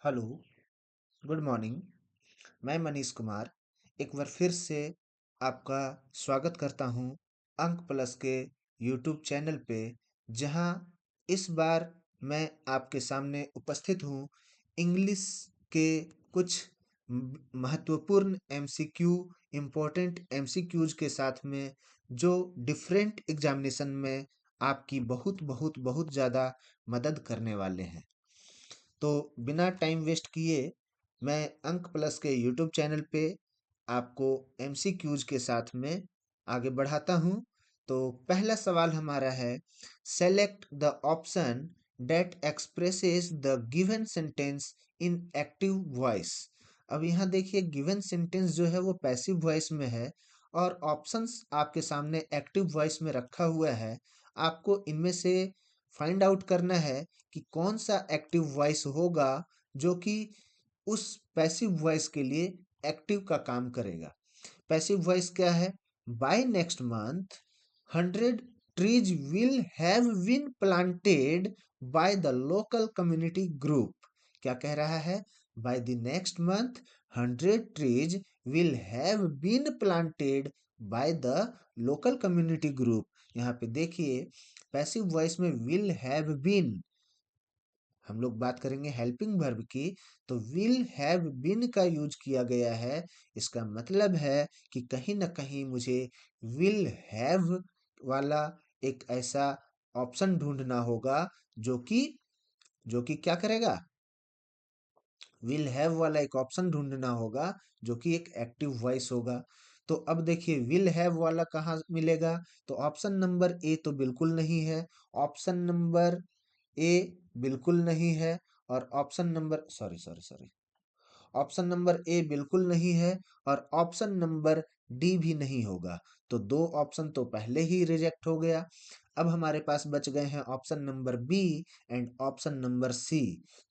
Hello, good morning. मैं मनीष कुमार एक बार फिर से आपका स्वागत करता हूं अंक प्लस के यूट्यूब चैनल पे, जहां इस बार मैं आपके सामने उपस्थित हूं इंग्लिश के कुछ महत्वपूर्ण एमसीक्यू, इम्पोर्टेंट एमसीक्यूज के साथ में, जो डिफरेंट एग्जामिनेशन में आपकी बहुत बहुत बहुत ज़्यादा मदद करने वाले हैं। तो बिना टाइम वेस्ट किए मैं अंक प्लस के यूट्यूब चैनल पे आपको एमसीक्यूज के साथ में आगे बढ़ाता हूँ। तो पहला सवाल हमारा है, select the option that expresses the given sentence in active voice. अब यहाँ देखिए, गिवन सेंटेंस जो है वो पैसिव वॉइस में है और ऑप्शंस आपके सामने एक्टिव वॉइस में रखा हुआ है। आपको इनमें से फाइंड आउट करना है कि कौन सा एक्टिव वॉइस होगा जो कि उस पैसिव वॉइस के लिए एक्टिव का काम करेगा। पैसिव वॉइस क्या है? By next month 100 trees will have been planted by the local community group। क्या कह रहा है? By the next month 100 trees will have been planted by the local community group। यहाँ पे देखिए, पैसिव वॉइस में विल हैव बीन, हम लोग बात करेंगे हेल्पिंग वर्ब की, तो विल हैव बीन का यूज किया गया है। इसका मतलब है कि कहीं ना कहीं मुझे विल हैव वाला एक ऐसा ऑप्शन ढूंढना होगा जो कि क्या करेगा? विल हैव वाला एक ऑप्शन ढूंढना होगा जो कि एक एक्टिव वॉइस होगा। तो अब देखिए, विल हैव वाला कहाँ मिलेगा? तो ऑप्शन नंबर ए तो बिल्कुल नहीं है, ऑप्शन नंबर ए बिल्कुल नहीं है, और option number sorry sorry sorry option number ए बिल्कुल नहीं है, और ऑप्शन नंबर डी भी नहीं होगा। तो दो ऑप्शन तो पहले ही रिजेक्ट हो गया। अब हमारे पास बच गए हैं option number B and option number C.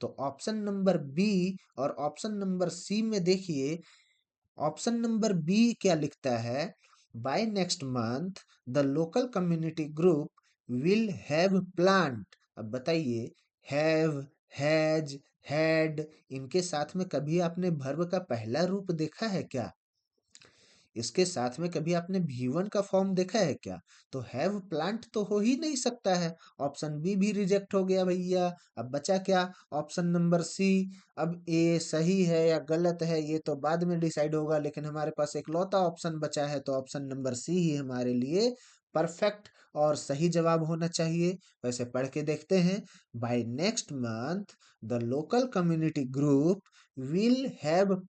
तो ऑप्शन नंबर बी और ऑप्शन नंबर सी में देखिए, ऑप्शन नंबर बी क्या लिखता है? By next month the local community group will have plant. अब बताइए, हैव, हैज, हैड, इनके साथ में कभी आपने वर्ब का पहला रूप देखा है क्या? इसके साथ में कभी आपने V1 का फॉर्म देखा है क्या? तो हैव प्लांट तो हो ही नहीं सकता है। ऑप्शन बी भी रिजेक्ट हो गया भैया। अब बचा क्या? Option number C. अब ये सही है या गलत है ये तो बाद में डिसाइड होगा, लेकिन हमारे पास एक लौता ऑप्शन बचा है, तो ऑप्शन नंबर सी ही हमारे लिए परफेक्ट और सही जवाब होना चाहिए। वैसे पढ़ के देखते हैं। By next month the local community group will have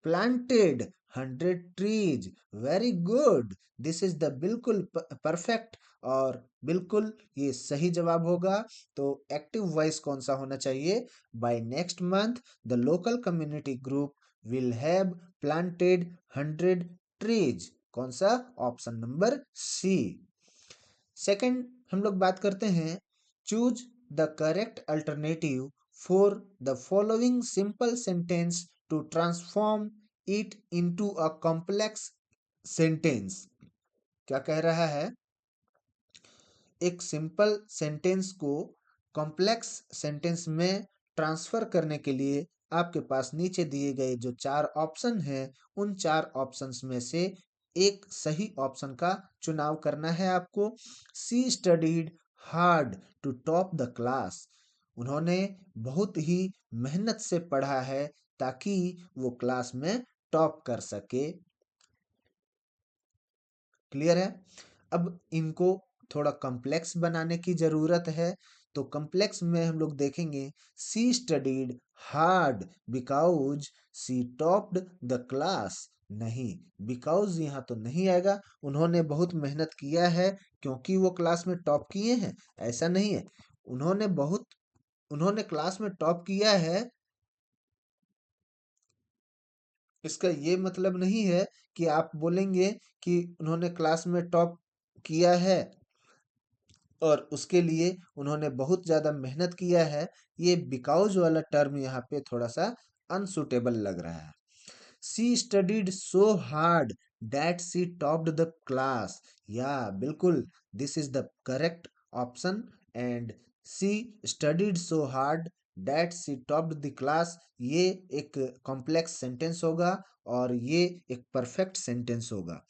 planted 100 trees। Very good, this is the बिल्कुल परफेक्ट और बिल्कुल ये सही जवाब होगा। तो एक्टिव वॉइस कौन सा होना चाहिए? By next month the local community group will have planted 100 trees। कौन सा? ऑप्शन नंबर सी। सेकंड हम लोग बात करते हैं, choose the correct alternative for the following simple sentence to transform it into a complex sentence. क्या कह रहा है? एक सिंपल सेंटेंस को कॉम्प्लेक्स सेंटेंस में ट्रांसफर करने के लिए आपके पास नीचे दिए गए जो चार ऑप्शन हैं, उन चार ऑप्शंस में से एक सही ऑप्शन का चुनाव करना है आपको। She studied hard to top the class. उन्होंने बहुत ही मेहनत से पढ़ा है ताकि वो क्लास में टॉप कर सके। क्लियर है? अब इनको थोड़ा कॉम्प्लेक्स बनाने की जरूरत है। तो कॉम्प्लेक्स में हम लोग देखेंगे, she studied hard because she topped the class. नहीं, बिकॉज यहाँ तो नहीं आएगा। उन्होंने बहुत मेहनत किया है क्योंकि वो क्लास में टॉप किए हैं, ऐसा नहीं है। उन्होंने बहुत उन्होंने क्लास में टॉप किया है, इसका ये मतलब नहीं है कि आप बोलेंगे कि उन्होंने क्लास में टॉप किया है और उसके लिए उन्होंने बहुत ज़्यादा मेहनत किया है। ये बिकॉज वाला टर्म यहाँ पे थोड़ा सा अनसुटेबल लग रहा है। She studied so hard that she topped the class. या बिल्कुल, this is the correct option, and she studied so hard that she topped the class, ये एक कॉम्प्लेक्स सेंटेंस होगा और ये एक परफेक्ट सेंटेंस होगा।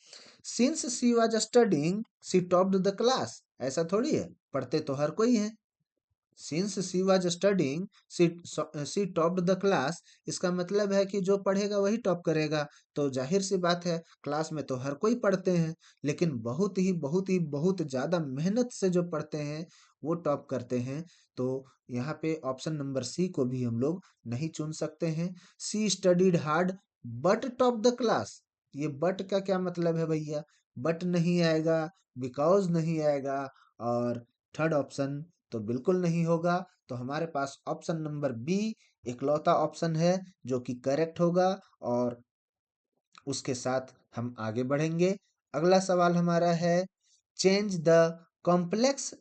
Since she was studying she topped the class, ऐसा थोड़ी है, पढ़ते तो हर कोई है। Since she was studying she topped the class, इसका मतलब है कि जो पढ़ेगा वही टॉप करेगा। तो जाहिर सी बात है, क्लास में तो हर कोई पढ़ते हैं, लेकिन बहुत ज्यादा मेहनत से जो पढ़ते हैं वो टॉप करते हैं। तो यहाँ पे ऑप्शन नंबर सी को भी हम लोग नहीं चुन सकते हैं। She studied hard but top the class, ये बट का क्या मतलब है भैया? बट नहीं आएगा, बिकॉज नहीं आएगा, और थर्ड ऑप्शन तो बिल्कुल नहीं होगा। तो हमारे पास ऑप्शन नंबर बी इकलौता ऑप्शन है जो कि करेक्ट होगा, और उसके साथ हम आगे बढ़ेंगे। अगला सवाल हमारा है, change the complex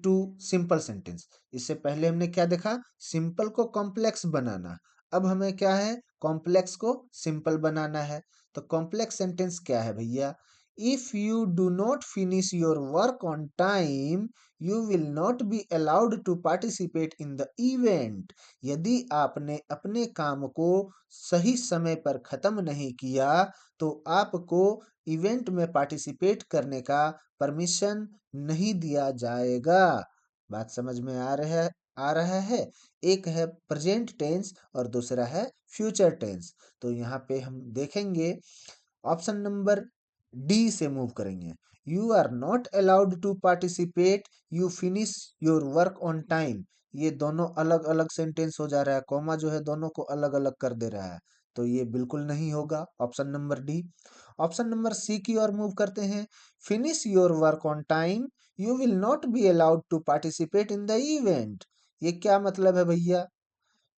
to simple sentence. इससे पहले हमने क्या देखा? सिंपल को कॉम्प्लेक्स बनाना। अब हमें क्या है? कॉम्प्लेक्स को सिंपल बनाना है। तो कॉम्प्लेक्स सेंटेंस क्या है भैया? If you do not finish your work on time you will not be allowed to participate in the event. यदि आपने अपने काम को सही समय पर खत्म नहीं किया तो आपको इवेंट में पार्टिसिपेट करने का परमिशन नहीं दिया जाएगा। बात समझ में आ रहा है? एक है प्रेजेंट टेंस और दूसरा है फ्यूचर टेंस। तो यहाँ पे हम देखेंगे, ऑप्शन नंबर डी से मूव करेंगे। You are not allowed to participate, you finish your work on time. ये दोनों अलग अलग सेंटेंस हो जा रहा है, कॉमा जो है दोनों को अलग अलग कर दे रहा है। तो ये बिल्कुल नहीं होगा, option number D. Option number C की ओर मूव करते हैं। Finish your work on time you will not be allowed to participate in the event. ये क्या मतलब है भैया?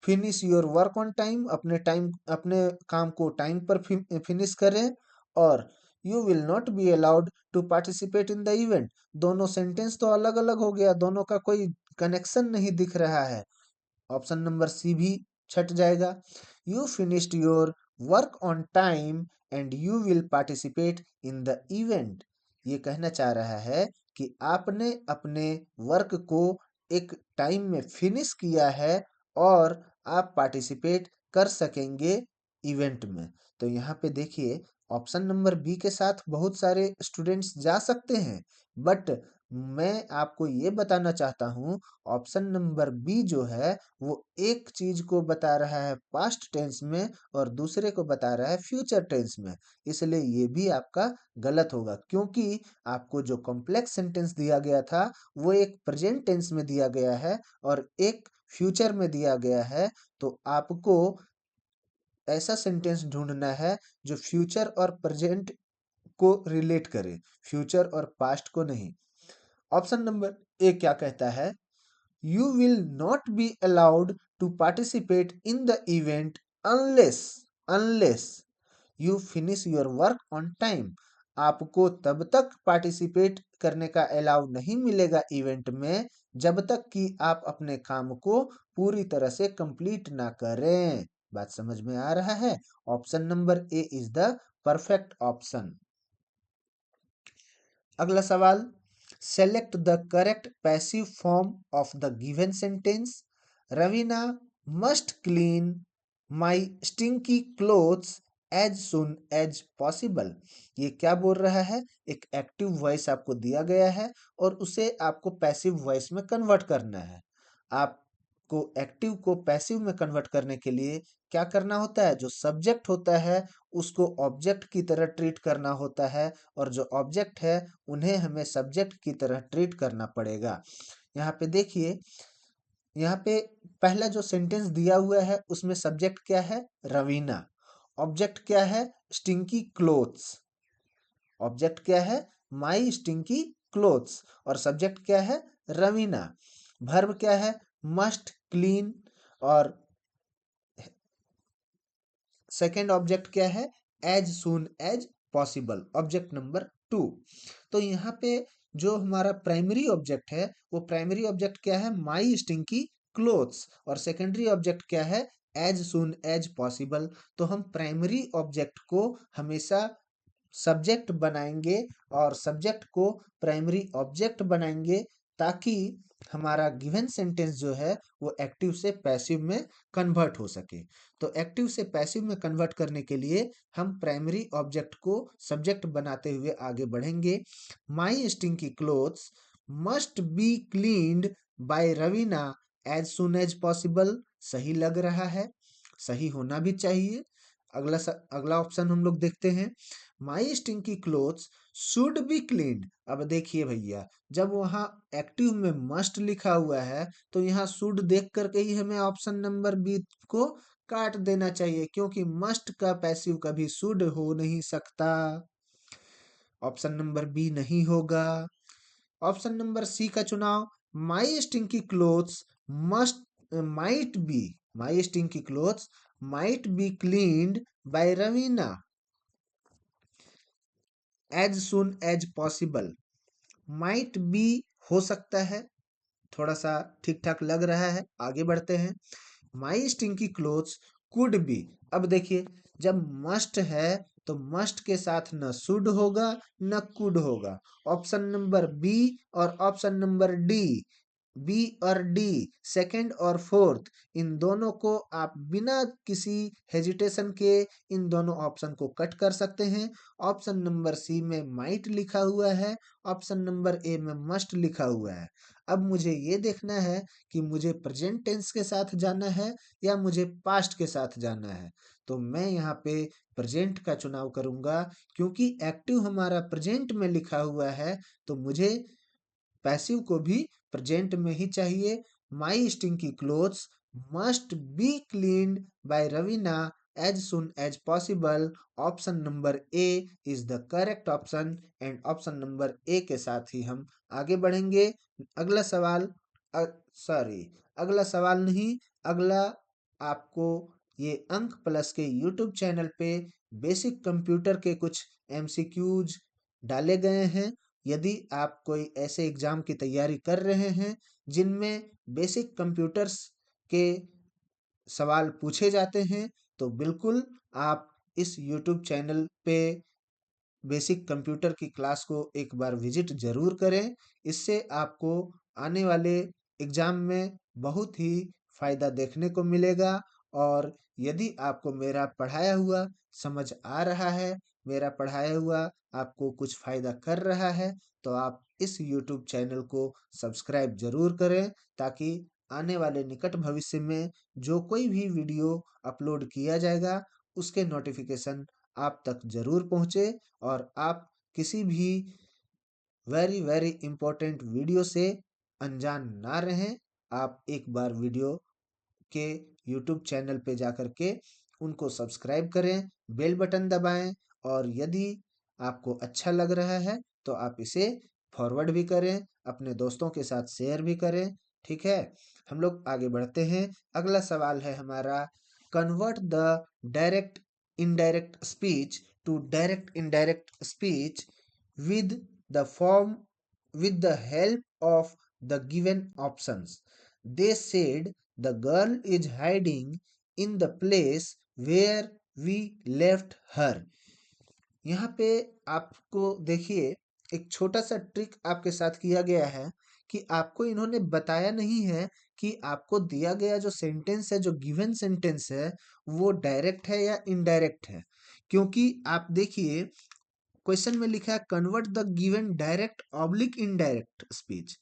Finish your work on time, अपने काम को टाइम पर फिनिश करें, और you will not be allowed to participate in the event. दोनों सेंटेंस तो अलग अलग हो गया, दोनों का कोई कनेक्शन नहीं दिख रहा है। ऑप्शन नंबर सी भी छट जाएगा। You finished your work on time and you will participate in the event. ये कहना चाह रहा है कि आपने अपने वर्क को एक टाइम में फिनिश किया है और आप पार्टिसिपेट कर सकेंगे इवेंट में। तो यहाँ पे देखिए, ऑप्शन नंबर बी के साथ बहुत सारे स्टूडेंट्स जा सकते हैं, बट मैं आपको ये बताना चाहता हूँ, ऑप्शन नंबर बी जो है वो एक चीज को बता रहा है पास्ट टेंस में और दूसरे को बता रहा है फ्यूचर टेंस में। इसलिए ये भी आपका गलत होगा, क्योंकि आपको जो कॉम्प्लेक्स सेंटेंस दिया गया था वो एक प्रेजेंट टेंस में दिया गया है और एक फ्यूचर में दिया गया है। तो आपको ऐसा सेंटेंस ढूंढना है जो फ्यूचर और प्रेजेंट को रिलेट करे, फ्यूचर और पास्ट को नहीं। ऑप्शन नंबर ए क्या कहता है? You will not be allowed to participate in the event unless you finish your work on time। आपको तब तक पार्टिसिपेट करने का अलाउ नहीं मिलेगा इवेंट में जब तक कि आप अपने काम को पूरी तरह से कंप्लीट ना करें। बात समझ में आ रहा है? Option number A is the perfect option. अगला सवाल, select the correct passive form of the given sentence. Raveena must clean my stinky clothes as soon as possible. ये क्या बोल रहा है? एक एक्टिव वॉइस आपको दिया गया है और उसे आपको पैसिव वॉइस में कन्वर्ट करना है। आपको एक्टिव को पैसिव में कन्वर्ट करने के लिए क्या करना होता है? जो सब्जेक्ट होता है उसको ऑब्जेक्ट की तरह ट्रीट करना होता है, और जो ऑब्जेक्ट है उन्हें हमें सब्जेक्ट की तरह ट्रीट करना पड़ेगा। यहाँ पे देखिए, यहाँ पे पहला जो सेंटेंस दिया हुआ है उसमें सब्जेक्ट क्या है? रवीना। ऑब्जेक्ट क्या है? Stinky clothes. ऑब्जेक्ट क्या है? My stinky clothes. और सब्जेक्ट क्या है? रवीना। वर्ब क्या है? Must clean. और सेकेंड ऑब्जेक्ट क्या है? As soon as possible, object number 2। तो यहाँ पे जो हमारा प्राइमरी ऑब्जेक्ट है वो प्राइमरी ऑब्जेक्ट क्या है? My stinky clothes. और सेकेंडरी ऑब्जेक्ट क्या है? As soon as possible. तो हम प्राइमरी ऑब्जेक्ट को हमेशा सब्जेक्ट बनाएंगे और सब्जेक्ट को प्राइमरी ऑब्जेक्ट बनाएंगे, ताकि हमारा गिवन सेंटेंस जो है वो एक्टिव से पैसिव में कन्वर्ट हो सके। तो एक्टिव से पैसिव में कन्वर्ट करने के लिए हम प्राइमरी ऑब्जेक्ट को सब्जेक्ट बनाते हुए आगे बढ़ेंगे। My stinky clothes must be cleaned by Raveena as soon as possible. सही लग रहा है, सही होना भी चाहिए। अगला ऑप्शन हम लोग देखते हैं। My stinky clothes should be cleaned. अब देखिए भैया, जब वहां एक्टिव में मस्ट लिखा हुआ है तो यहाँ शुड देख करके ही हमें ऑप्शन नंबर बी को काट देना चाहिए, क्योंकि मस्ट का पैसिव कभी शुड हो नहीं सकता। ऑप्शन नंबर बी नहीं होगा। ऑप्शन नंबर सी का चुनाव। My stinky clothes must might be my stinky clothes might be cleaned by Raveena as soon as possible. Might be हो सकता है, थोड़ा सा ठीक ठाक लग रहा है। आगे बढ़ते हैं। My stinky clothes could be. अब देखिए, जब मस्ट है तो मस्ट के साथ न शुड होगा न कुड होगा। ऑप्शन नंबर बी और ऑप्शन नंबर डी, बी और डी, सेकंड और फोर्थ, इन दोनों को आप बिना किसी हेजिटेशन के इन दोनों ऑप्शन को कट कर सकते हैं। ऑप्शन नंबर सी में माइट लिखा हुआ है, ऑप्शन नंबर ए में मस्ट लिखा हुआ है। अब मुझे ये देखना है कि मुझे प्रेजेंट टेंस के साथ जाना है या मुझे पास्ट के साथ जाना है। तो मैं यहाँ पे प्रेजेंट का चुनाव करूंगा, क्योंकि एक्टिव हमारा प्रेजेंट में लिखा हुआ है तो मुझे पैसिव को भी प्रेजेंट में ही चाहिए। My stinky clothes must be cleaned by Raveena as soon as possible. Option number A is the correct option and option number A के साथ ही हम आगे बढ़ेंगे। अगला सवाल, सॉरी, अगला सवाल नहीं, अगला आपको ये अंक प्लस के यूट्यूब चैनल पे बेसिक कंप्यूटर के कुछ एमसीक्यूज डाले गए हैं। यदि आप कोई ऐसे एग्जाम की तैयारी कर रहे हैं जिनमें बेसिक कंप्यूटर्स के सवाल पूछे जाते हैं, तो बिल्कुल आप इस यूट्यूब चैनल पे बेसिक कंप्यूटर की क्लास को एक बार विजिट जरूर करें। इससे आपको आने वाले एग्जाम में बहुत ही फायदा देखने को मिलेगा। और यदि आपको मेरा पढ़ाया हुआ समझ आ रहा है, मेरा पढ़ाया हुआ आपको कुछ फायदा कर रहा है, तो आप इस यूट्यूब चैनल को सब्सक्राइब जरूर करें, ताकि आने वाले निकट भविष्य में जो कोई भी वीडियो अपलोड किया जाएगा उसके नोटिफिकेशन आप तक जरूर पहुंचे और आप किसी भी वेरी वेरी इंपॉर्टेंट वीडियो से अनजान ना रहें। आप एक बार वीडियो के यूट्यूब चैनल पे जाकर के उनको सब्सक्राइब करें, बेल बटन दबाएं, और यदि आपको अच्छा लग रहा है तो आप इसे फॉरवर्ड भी करें, अपने दोस्तों के साथ शेयर भी करें। ठीक है, हम लोग आगे बढ़ते हैं। अगला सवाल है हमारा, convert the direct indirect speech to direct indirect speech with the form with the help of the given options. They said the girl is hiding in the place where we left her. यहाँ पे आपको देखिए, एक छोटा सा trick आपके साथ किया गया है कि आपको इन्होंने बताया नहीं है कि आपको दिया गया जो सेंटेंस है, जो गिवन सेंटेंस है, वो डायरेक्ट है या इनडायरेक्ट है। क्योंकि आप देखिए, क्वेश्चन में लिखा है convert the given direct oblique indirect speech.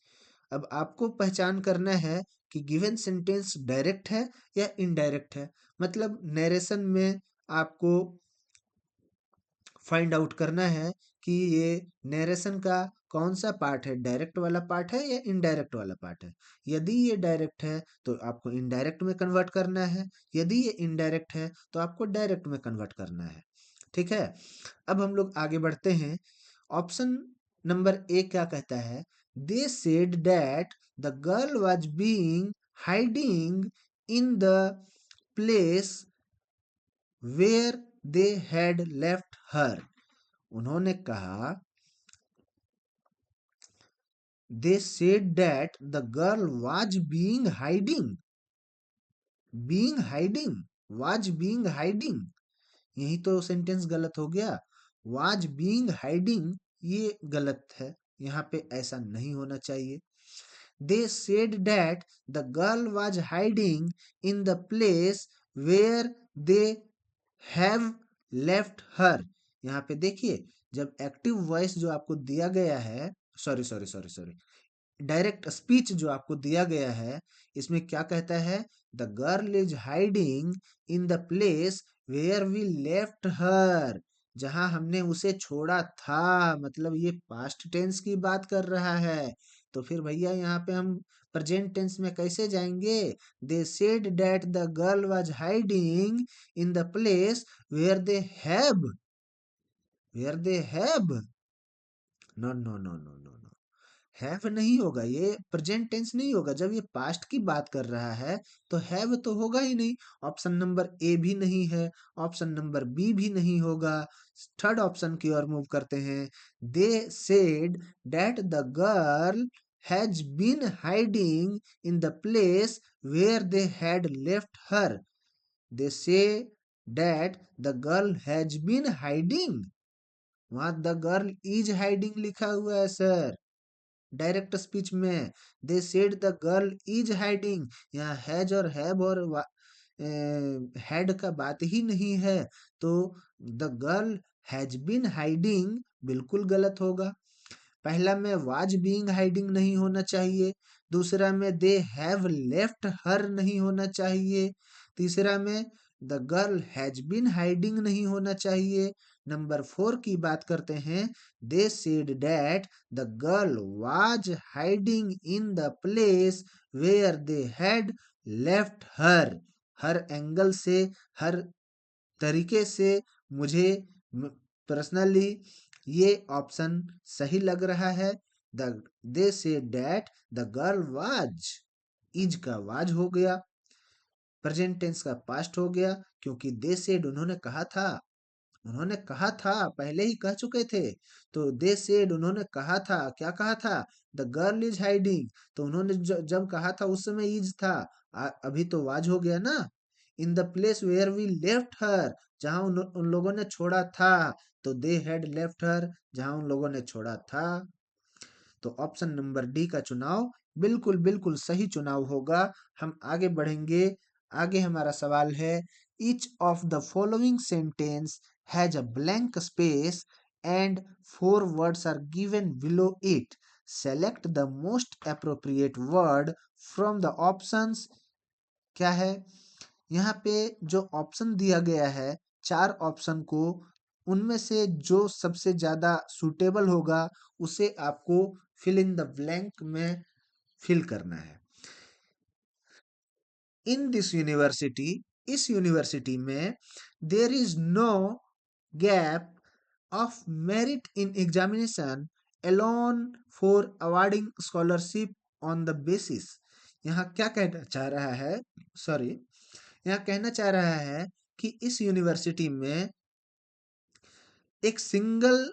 अब आपको पहचान करना है कि गिवन सेंटेंस डायरेक्ट है या इनडायरेक्ट है। मतलब नरेशन में आपको फाइंड आउट करना है कि ये नरेशन का कौन सा पार्ट है, डायरेक्ट वाला पार्ट है या इनडायरेक्ट वाला पार्ट है। यदि ये डायरेक्ट है तो आपको इनडायरेक्ट में कन्वर्ट करना है, यदि ये इनडायरेक्ट है तो आपको डायरेक्ट में कन्वर्ट करना है। ठीक है, अब हम लोग आगे बढ़ते हैं। ऑप्शन नंबर ए क्या कहता है, they said that the girl was being hiding in the place where they had left her. उन्होंने कहा, they said that the girl was being hiding, being hiding, was being hiding, यही तो sentence गलत हो गया। वाज बीइंग हाइडिंग ये गलत है, यहाँ पे ऐसा नहीं होना चाहिए। They said that the girl was hiding in the place where they have left her। यहाँ पे देखिए, जब एक्टिव वॉइस जो आपको दिया गया है, sorry sorry sorry sorry, direct speech जो आपको दिया गया है, इसमें क्या कहता है? The girl is hiding in the place where we left her. जहां हमने उसे छोड़ा था, मतलब ये पास्ट टेंस की बात कर रहा है। तो फिर भैया यहाँ पे हम प्रेजेंट टेंस में कैसे जाएंगे? They said that the girl was hiding in the place where they have. No no no no no no, have नहीं होगा, ये प्रेजेंट टेंस नहीं होगा। जब ये पास्ट की बात कर रहा है तो हैव तो होगा ही नहीं। ऑप्शन नंबर ए भी नहीं है, ऑप्शन नंबर बी भी नहीं होगा। थर्ड ऑप्शन की ओर मूव करते हैं। They said that the girl has been hiding in the place where they had left her. They say that the girl has been hiding, वहां द गर्ल इज हाइडिंग लिखा हुआ है sir, direct speech में। They said the girl is hiding, यहाँ has और have और had का बात ही नहीं है। तो the girl has been hiding बिल्कुल गलत होगा। पहला में वाज बीइंग हाइडिंग नहीं होना चाहिए, दूसरा में दे हैव लेफ्ट हर नहीं होना चाहिए, तीसरा में the girl has been hiding नहीं होना चाहिए। नंबर 4 की बात करते हैं। They said that the girl was hiding in the place where they had left her. हर एंगल से, हर तरीके से मुझे पर्सनली ये ऑप्शन सही लग रहा है। The they say that the girl was, is का वाज हो गया, प्रेजेंट टेंस का पास्ट हो गया, क्योंकि दे सेड उन्होंने कहा था, उन्होंने कहा था, पहले ही कह चुके थे। तो दे सेड उन्होंने कहा था, क्या कहा था? The girl is hiding. तो उन्होंने जब कहा था उस समय इज था, अभी तो वाज हो गया ना। In the place where we left her, जहां उन लोगों ने छोड़ा था। तो दे हैड लेफ्ट हर, जहां उन लोगों ने छोड़ा था। तो ऑप्शन नंबर डी का चुनाव बिल्कुल बिल्कुल सही चुनाव होगा। हम आगे बढ़ेंगे। आगे हमारा सवाल है, each of the following sentence has a blank space and 4 words are given below it. Select the most appropriate word from the options. क्या है? यहाँ पे जो ऑप्शन दिया गया है, 4 ऑप्शन को, उनमें से जो सबसे ज्यादा सुटेबल होगा उसे आपको फिल इन द ब्लैंक में फिल करना है। इन दिस यूनिवर्सिटी, इस यूनिवर्सिटी में there is no gap of merit in examination alone for awarding scholarship on the basis. यहाँ क्या कहना चाह रहा है? सॉरी, यहाँ कहना चाह रहा है कि इस यूनिवर्सिटी में एक सिंगल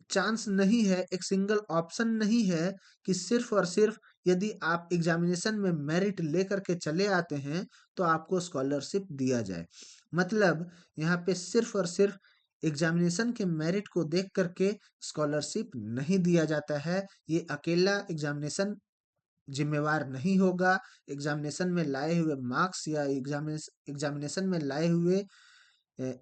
चांस नहीं है, एक सिंगल ऑप्शन नहीं है कि सिर्फ और सिर्फ यदि आप एग्जामिनेशन में मेरिट लेकर के चले आते हैं तो आपको स्कॉलरशिप दिया जाए। मतलब यहाँ पे सिर्फ और सिर्फ एग्जामिनेशन के मेरिट को देख करके स्कॉलरशिप नहीं दिया जाता है। ये अकेला एग्जामिनेशन जिम्मेवार नहीं होगा। एग्जामिनेशन में लाए हुए मार्क्स या एग्जामिनेशन में लाए हुए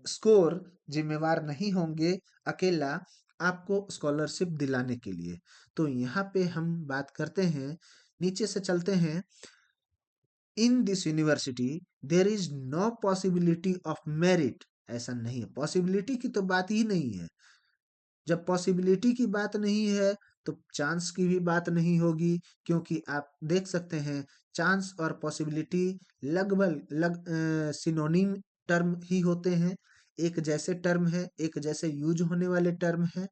स्कोर जिम्मेवार नहीं होंगे अकेला आपको स्कॉलरशिप दिलाने के लिए। तो यहाँ पे हम बात करते हैं, नीचे से चलते हैं। In this university there is no possibility of merit, ऐसा नहीं है, पॉसिबिलिटी की तो बात ही नहीं है। जब पॉसिबिलिटी की बात नहीं है तो चांस की भी बात नहीं होगी, क्योंकि आप देख सकते हैं चांस और पॉसिबिलिटी लगभग सिनोनिम टर्म ही होते हैं, एक जैसे टर्म है, एक जैसे यूज होने वाले टर्म है।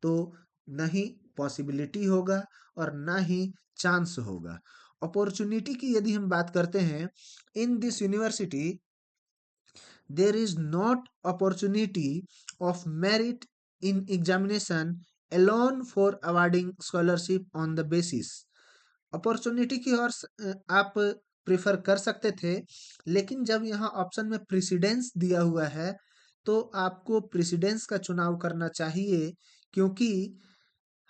तो न ही पॉसिबिलिटी होगा और ना ही चांस होगा। अपॉर्चुनिटी की यदि हम बात करते हैं, in this university there is not opportunity of merit in examination alone for awarding scholarship on the basis। Opportunity की ओर आप प्रिफर कर सकते थे, लेकिन जब यहाँ ऑप्शन में प्रेसिडेंस दिया हुआ है तो आपको प्रेसिडेंस का चुनाव करना चाहिए, क्योंकि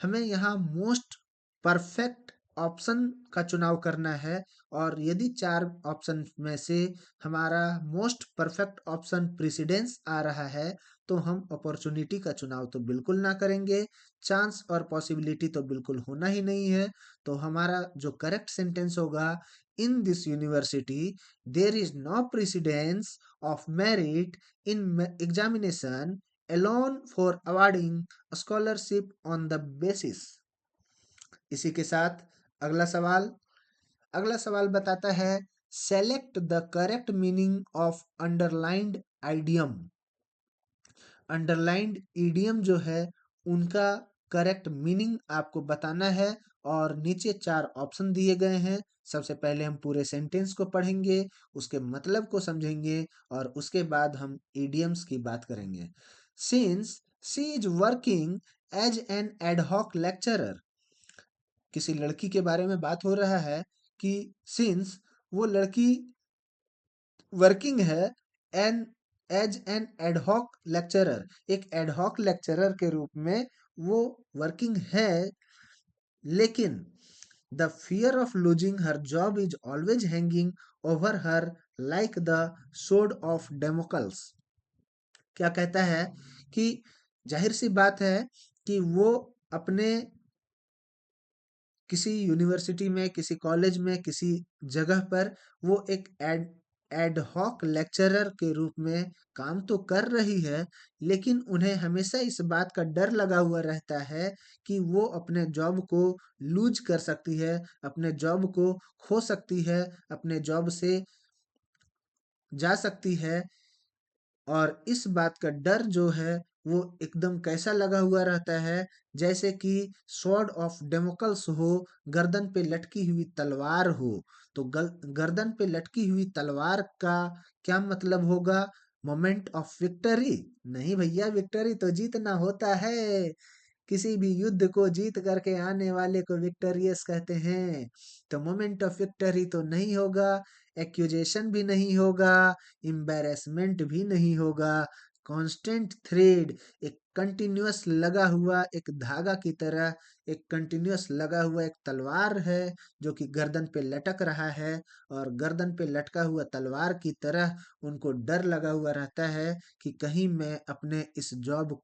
हमें यहाँ मोस्ट परफेक्ट ऑप्शन का चुनाव करना है और यदि 4 ऑप्शन में से हमारा मोस्ट परफेक्ट ऑप्शन प्रेसिडेंस आ रहा है तो हम अपॉर्चुनिटी का चुनाव तो बिल्कुल ना करेंगे, चांस और पॉसिबिलिटी तो बिल्कुल होना ही नहीं है। तो हमारा जो करेक्ट सेंटेंस होगा, in this university there is no precedence of merit in examination alone for awarding scholarship on the basis। इसी के साथ अगला सवाल अगला सवाल बताता है, select the correct meaning of underlined idiom. Underlined idiom जो है उनका करेक्ट मीनिंग आपको बताना है और नीचे 4 ऑप्शन दिए गए हैं। सबसे पहले हम पूरे सेंटेंस को पढ़ेंगे, उसके मतलब को समझेंगे और उसके बाद हम इडियम्स की बात करेंगे। Since she is working as an ad hoc lecturer, किसी लड़की के बारे में बात हो रहा है कि सिंस वो लड़की वर्किंग है an as an ad hoc lecturer, एक एडहॉक लेक्चरर के रूप में वो वर्किंग है, लेकिन the fear of losing her job is always hanging over her like the sword of Damocles. क्या कहता है कि जाहिर सी बात है कि वो अपने किसी यूनिवर्सिटी में, किसी कॉलेज में, किसी जगह पर वो एक एड हॉक लेक्चरर के रूप में काम तो कर रही है, लेकिन उन्हें हमेशा इस बात का डर लगा हुआ रहता है कि वो अपने जॉब को लूज कर सकती है, अपने जॉब को खो सकती है, अपने जॉब से जा सकती है। और इस बात का डर जो है वो एकदम कैसा लगा हुआ रहता है, जैसे कि स्वॉर्ड ऑफ डेमोकल्स हो, गर्दन पे लटकी हुई तलवार हो। तो गर्दन पे लटकी हुई तलवार का क्या मतलब होगा? Moment of victory? नहीं भैया, विक्टरी तो जीतना होता है। किसी भी युद्ध को जीत करके आने वाले को विक्टोरियस कहते हैं। तो मोमेंट ऑफ विक्टरी तो नहीं होगा, एक्यूजेशन भी नहीं होगा, एम्बैरेसमेंट भी नहीं होगा। कांस्टेंट थ्रेड, एक कंटिन्यूअस लगा हुआ एक धागा की तरह, एक कंटिन्यूअस लगा हुआ एक तलवार है जो कि गर्दन पे लटक रहा है, और गर्दन पे लटका हुआ तलवार की तरह उनको डर लगा हुआ रहता है कि कहीं मैं अपने इस जॉब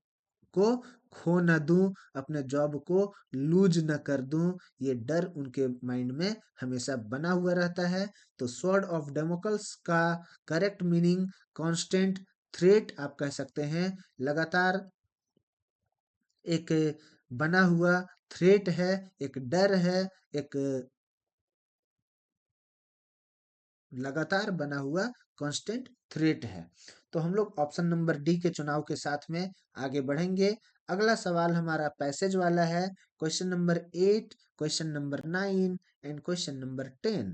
को खो न दूं, अपने जॉब को लूज न कर दूं। ये डर उनके माइंड में हमेशा बना हुआ रहता है। तो स्वॉर्ड ऑफ डेमोकल्स का करेक्ट मीनिंग कांस्टेंट थ्रेट आप कह सकते हैं, लगातार एक बना हुआ थ्रेट है, एक डर है, एक लगातार बना हुआ कांस्टेंट थ्रेट है। तो हम लोग ऑप्शन नंबर डी के चुनाव के साथ में आगे बढ़ेंगे। अगला सवाल हमारा पैसेज वाला है, question number 8, question number 9 and question number 10।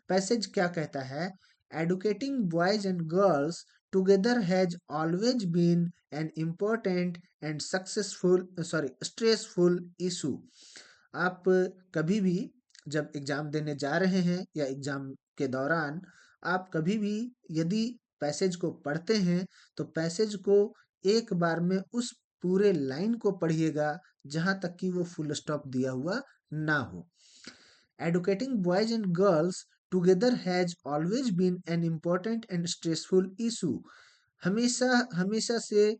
Passage क्या कहता है? Educating boys and girls together has always been an important and successful stressful issue. आप कभी भी जब एग्जाम देने जा रहे हैं या एग्जाम के दौरान आप कभी भी यदि पैसेज को पढ़ते हैं तो पैसेज को एक बार में उस पूरे लाइन को पढ़िएगा जहां तक कि वो फुल स्टॉप दिया हुआ ना हो। Educating boys and girls together has always been an important and stressful issue. हमेशा हमेशा से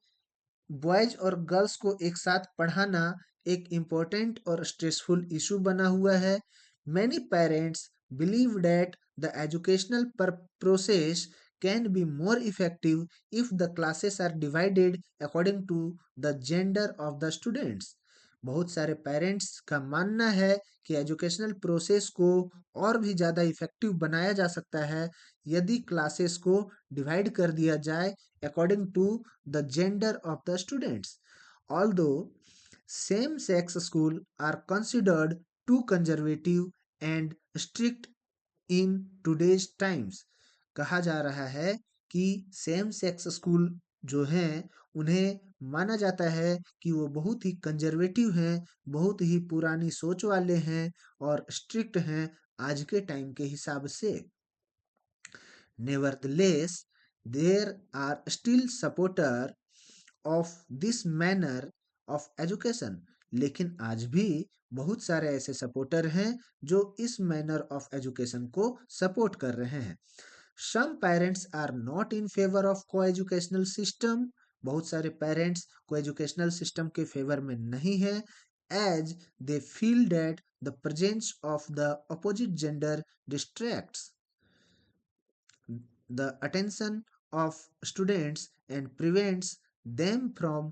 बॉयज और गर्ल्स को एक साथ पढ़ाना एक इम्पोर्टेंट और स्ट्रेसफुल इशू बना हुआ है। Many parents believe that the educational process can be more effective if the classes are divided according to the gender of the students। बहुत सारे पेरेंट्स का मानना है कि एजुकेशनल प्रोसेस को और भी ज़्यादा इफेक्टिव बनाया जा सकता है यदि क्लासेस को डिवाइड कर दिया जाए according to the gender of the students। Although same-sex schools are considered too conservative and strict in today's times। कहा जा रहा है कि सेम सेक्स स्कूल जो हैं उन्हें माना जाता है कि वो बहुत ही कंजर्वेटिव हैं, बहुत ही पुरानी सोच वाले हैं और स्ट्रिक्ट हैं आज के टाइम के हिसाब से। Nevertheless, there are still supporters of this manner of education। लेकिन आज भी बहुत सारे ऐसे सपोर्टर हैं जो इस मैनर ऑफ एजुकेशन को सपोर्ट कर रहे हैं। Some parents are not in favour of co educational system. बहुत सारे पेरेंट्स को एजुकेशनल सिस्टम के फेवर में नहीं है, as they feel that the presence of the opposite gender distracts the attention of students and prevents them from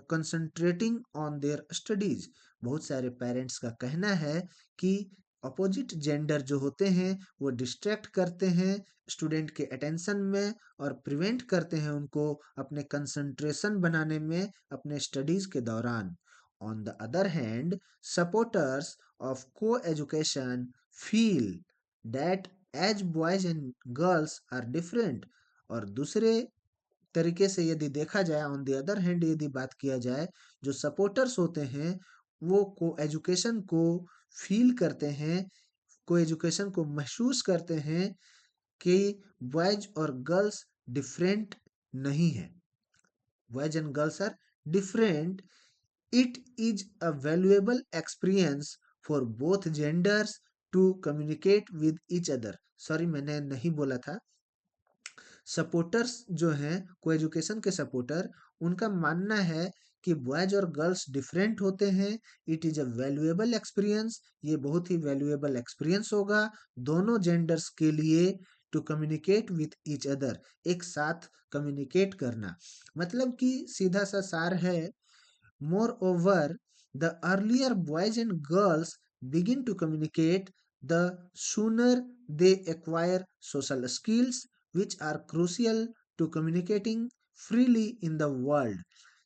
concentrating on their studies। बहुत सारे parents का कहना है कि अपोजिट जेंडर जो होते हैं वो डिस्ट्रैक्ट करते हैं स्टूडेंट के अटेंशन में और प्रिवेंट करते हैं उनको अपने कंसंट्रेशन बनाने में अपने स्टडीज के दौरान। On the other hand, supporters of coeducation feel that as boys and girls are different. और दूसरे तरीके से यदि देखा जाए, ऑन द अदर हैंड यदि बात किया जाए, जो सपोर्टर्स होते हैं वो को एजुकेशन को फील करते हैं, को एजुकेशन को महसूस करते हैं कि बॉयज और गर्ल्स डिफरेंट नहीं है, boys and girls are different. It is a valuable experience for both genders to communicate with each other. Sorry, मैंने नहीं बोला था। सपोर्टर्स जो हैं, को एजुकेशन के सपोर्टर, उनका मानना है कि बॉयज और गर्ल्स डिफरेंट होते हैं। It is a valuable experience, ये बहुत ही वैल्यूएबल एक्सपीरियंस होगा दोनों जेंडर्स के लिए to communicate with each other, एक साथ कम्युनिकेट करना। मतलब कि सीधा सा सार है, moreover, the earlier boys and girls begin to communicate, the sooner they acquire social skills which are crucial to communicating freely in the world।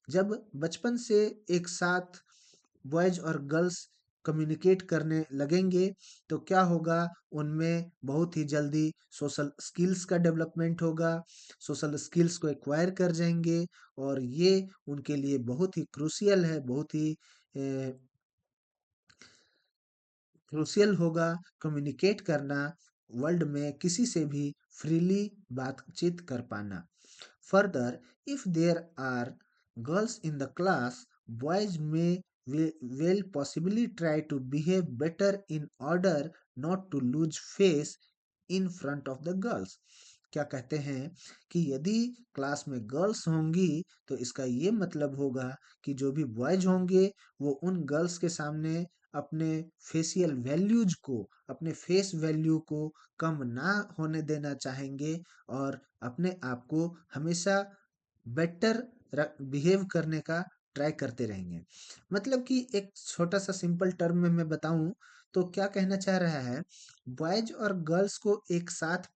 जब बचपन से एक साथ बॉयज और गर्ल्स कम्युनिकेट करने लगेंगे तो क्या होगा, उनमें बहुत ही जल्दी सोशल स्किल्स का डेवलपमेंट होगा, सोशल स्किल्स को एक्वायर कर जाएंगे और ये उनके लिए बहुत ही क्रूशियल है, बहुत ही क्रूशियल होगा कम्युनिकेट करना, वर्ल्ड में किसी से भी फ्रीली बातचीत कर पाना। Further, if there are girls in the class, boys में will possibly try to behave better in order not to lose face in front of the girls। क्या कहते हैं कि यदि क्लास में गर्ल्स होंगी तो इसका ये मतलब होगा कि जो भी बॉयज होंगे वो उन गर्ल्स के सामने अपने फेशियल वैल्यूज को, अपने फेस वैल्यू को कम ना होने देना चाहेंगे और अपने आप को हमेशा बेटर बिहेव करने का ट्राई करते रहेंगे। मतलब कि एक छोटा सा सिंपल टर्म में मैं बताऊं तो क्या कहना चाह रहा है, बॉयज और गर्ल्स को एक साथ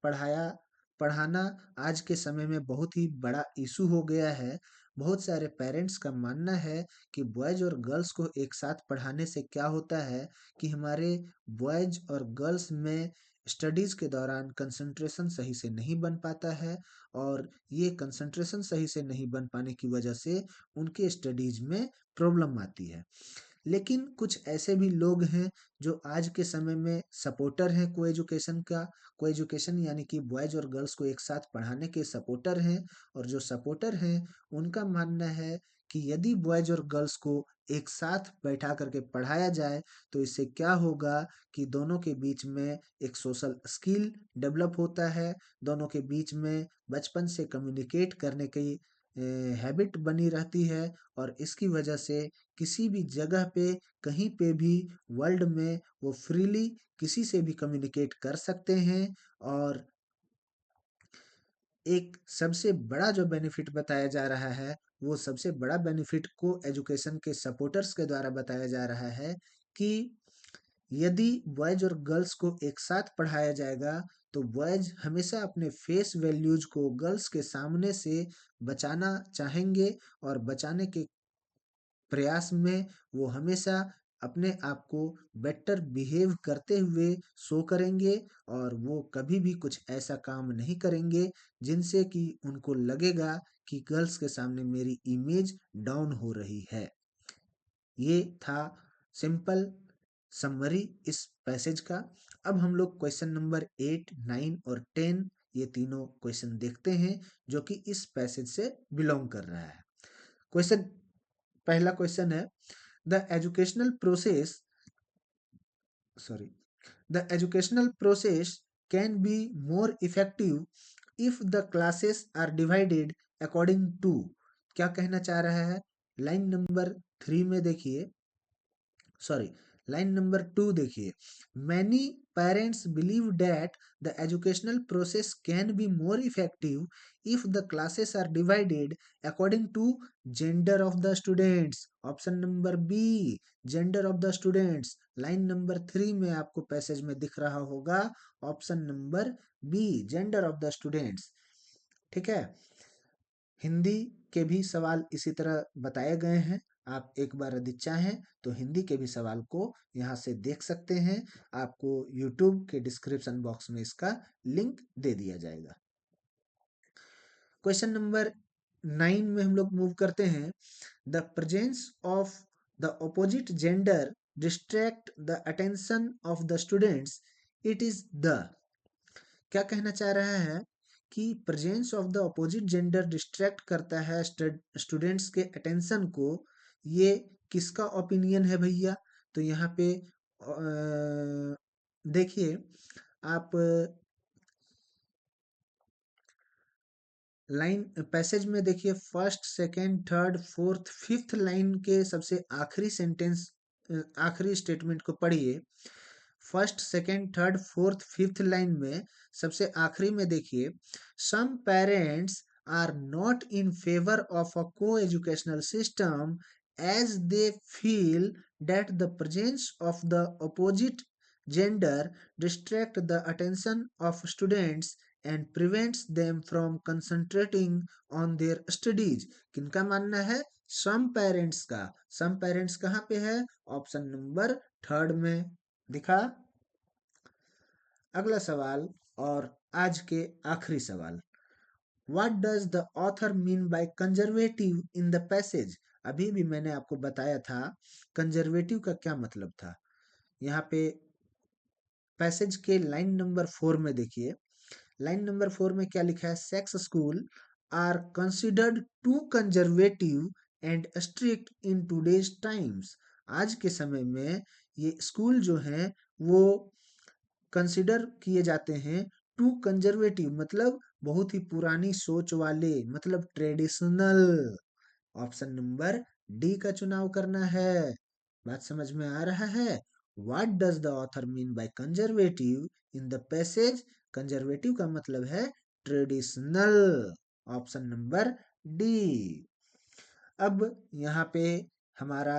पढ़ाना आज के समय में बहुत ही बड़ा इशू हो गया है। बहुत सारे पेरेंट्स का मानना है कि बॉयज और गर्ल्स को एक साथ पढ़ाने से क्या होता है कि हमारे बॉयज और गर्ल्स में स्टडीज के दौरान कंसंट्रेशन सही से नहीं बन पाता है और ये कंसंट्रेशन सही से नहीं बन पाने की वजह से उनके स्टडीज में प्रॉब्लम आती है। लेकिन कुछ ऐसे भी लोग हैं जो आज के समय में सपोर्टर हैं को एजुकेशन का, को एजुकेशन यानी कि बॉयज और गर्ल्स को एक साथ पढ़ाने के सपोर्टर हैं। और जो सपोर्टर हैं उनका मानना है कि यदि बॉयज और गर्ल्स को एक साथ बैठा करके पढ़ाया जाए तो इससे क्या होगा कि दोनों के बीच में एक सोशल स्किल डेवलप होता है, दोनों के बीच में बचपन से कम्युनिकेट करने की हैबिट बनी रहती है और इसकी वजह से किसी भी जगह पे, कहीं पे भी वर्ल्ड में वो फ्रीली किसी से भी कम्युनिकेट कर सकते हैं। और एक सबसे बड़ा जो बेनिफिट बताया जा रहा है, वो सबसे बड़ा बेनिफिट को एजुकेशन के सपोर्टर्स के द्वारा बताया जा रहा है कि यदि बॉयज और गर्ल्स को एक साथ पढ़ाया जाएगा तो बॉयज हमेशा अपने फेस वैल्यूज को गर्ल्स के सामने से बचाना चाहेंगे और बचाने के प्रयास में वो हमेशा अपने आप को बेटर बिहेव करते हुए शो करेंगे और वो कभी भी कुछ ऐसा काम नहीं करेंगे जिनसे कि उनको लगेगा कि गर्ल्स के सामने मेरी इमेज डाउन हो रही है। ये था सिंपल समरी इस पैसेज का। अब हम लोग क्वेश्चन नंबर 8, 9 और 10 ये तीनों क्वेश्चन देखते हैं जो कि इस पैसेज से बिलोंग कर रहा है। क्वेश्चन पहला क्वेश्चन है, the educational process sorry the educational process can be more effective if the classes are divided according to. क्या कहना चाह रहा है? लाइन नंबर 3 में देखिए, सॉरी, लाइन नंबर 2 देखिए, many parents believe that the educational process can be more effective if the classes are divided according to gender of the students. Option number B, gender of the students. Line number 3 में आपको passage में दिख रहा होगा option number B, gender of the students. ठीक है, हिंदी के भी सवाल इसी तरह बताए गए हैं। आप एक बार यदि चाहें तो हिंदी के भी सवाल को यहाँ से देख सकते हैं। आपको यूट्यूब के डिस्क्रिप्शन बॉक्स में इसका लिंक दे दिया जाएगा। क्वेश्चन नंबर 9 में हम लोग मूव करते हैं। The presence of the opposite gender distract the attention of the students. It is the. क्या कहना चाह रहा है कि presence of the opposite gender distract करता है स्टूडेंट्स के अटेंशन को। ये किसका ओपिनियन है भैया? तो यहाँ पे देखिए, आप लाइन पैसेज में देखिए, first second third fourth fifth line के सबसे आखिरी सेंटेंस, आखिरी स्टेटमेंट को पढ़िए। First second third fourth fifth line में सबसे आखिरी में देखिए, some parents are not in favour of a को educational system as they feel that the presence of the opposite gender distract the attention of students and prevents them from concentrating on their studies. किनका मानना है? Some parents का। Some parents कहाँ पे है? Option number third में दिखा। अगला सवाल और आज के आखिरी सवाल, what does the author mean by conservative in the passage? अभी भी मैंने आपको बताया था कंजर्वेटिव का क्या मतलब था। यहाँ पे पैसेज के लाइन नंबर 4 में देखिए, लाइन नंबर 4 में क्या लिखा है? Sex school are considered too conservative and strict in today's times. आज के समय में ये स्कूल जो हैं वो कंसिडर किए जाते हैं टू कंजर्वेटिव, मतलब बहुत ही पुरानी सोच वाले, मतलब ट्रेडिशनल। ऑप्शन नंबर डी का चुनाव करना है। बात समझ में आ रहा है? What does the author mean by conservative in the passage? Conservative का मतलब है ट्रेडिशनल। Option number D. अब यहाँ पे हमारा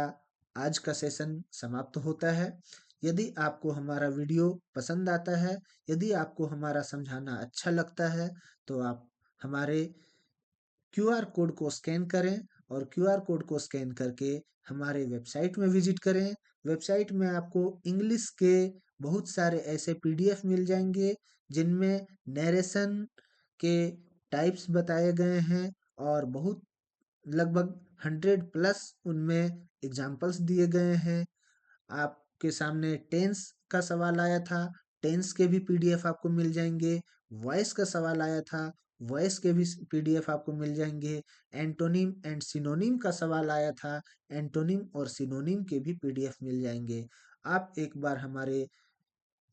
आज का सेशन समाप्त होता है। यदि आपको हमारा वीडियो पसंद आता है, यदि आपको हमारा समझाना अच्छा लगता है, तो आप हमारे क्यूआर कोड को स्कैन करें और क्यूआर कोड को स्कैन करके हमारे वेबसाइट में विजिट करें। वेबसाइट में आपको इंग्लिश के बहुत सारे ऐसे पीडीएफ मिल जाएंगे जिनमें नरेशन के टाइप्स बताए गए हैं और बहुत लगभग 100 प्लस उनमें एग्जाम्पल्स दिए गए हैं। आपके सामने टेंस का सवाल आया था, टेंस के भी पीडीएफ आपको मिल जाएंगे। वॉइस का सवाल आया था, वॉइस के भी पीडीएफ आपको मिल जाएंगे। एंटोनिम एंड सिनोनिम का सवाल आया था, एंटोनिम और सिनोनिम के भी पीडीएफ मिल जाएंगे। आप एक बार हमारे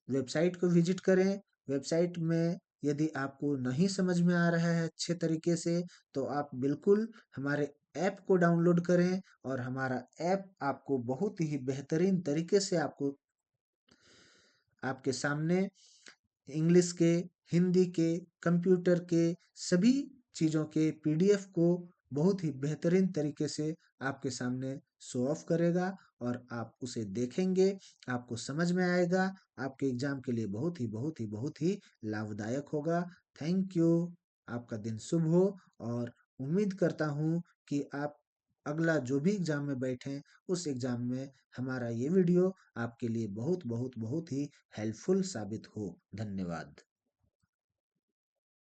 वेबसाइट को विजिट करें। वेबसाइट में यदि आपको नहीं समझ में आ रहा है अच्छे तरीके से, तो आप बिल्कुल हमारे ऐप को डाउनलोड करें और हमारा ऐप आपको बहुत ही बेहतरीन तरीके से आपको आपके सामने इंग्लिश के, हिंदी के, कंप्यूटर के सभी चीज़ों के पीडीएफ को बहुत ही बेहतरीन तरीके से आपके सामने शो ऑफ करेगा और आप उसे देखेंगे, आपको समझ में आएगा, आपके एग्जाम के लिए बहुत ही बहुत ही बहुत ही लाभदायक होगा। Thank you. आपका दिन शुभ हो और उम्मीद करता हूँ कि आप अगला जो भी एग्जाम में बैठें उस एग्जाम में हमारा ये वीडियो आपके लिए बहुत बहुत बहुत ही हेल्पफुल साबित हो। धन्यवाद।